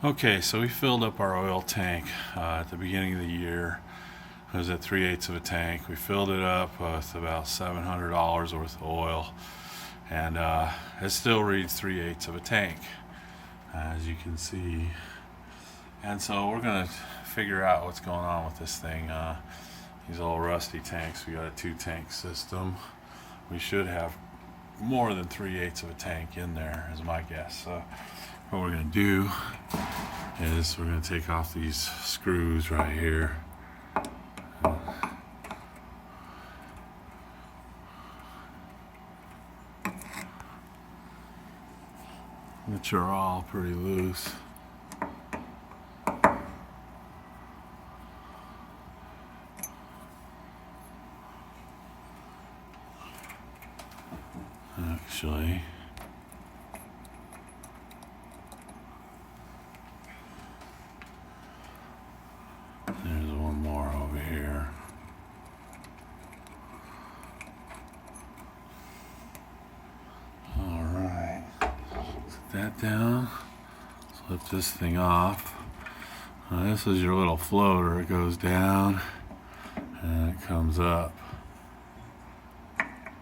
Okay, so we filled up our oil tank at the beginning of the year. It was at 3/8 of a tank. We filled it up with about $700 worth of oil, and it still reads 3/8 of a tank, as you can see. And so we're gonna figure out what's going on with this thing. These old rusty tanks. We got a 2-tank system. We should have more than 3/8 of a tank in there, is my guess. So what we're going to do is we're going to take off these screws right here. Which are all pretty loose. Actually, there's one more over here. All right, set that down. Flip this thing off. This is your little floater. It goes down and it comes up,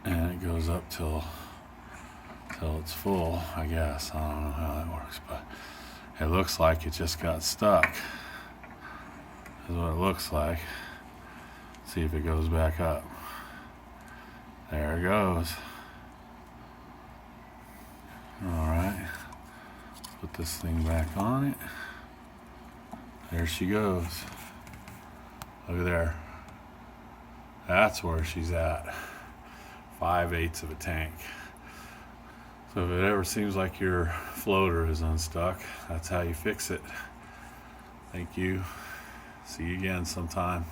and it goes up till it's full, I guess. I don't know how that works, but it looks like it just got stuck. Is what it looks like. See if it goes back up. There it goes. Alright. Put this thing back on it. There she goes. Look at there. That's where she's at. 5/8 of a tank. So if it ever seems like your floater is unstuck, that's how you fix it. Thank you. See you again sometime.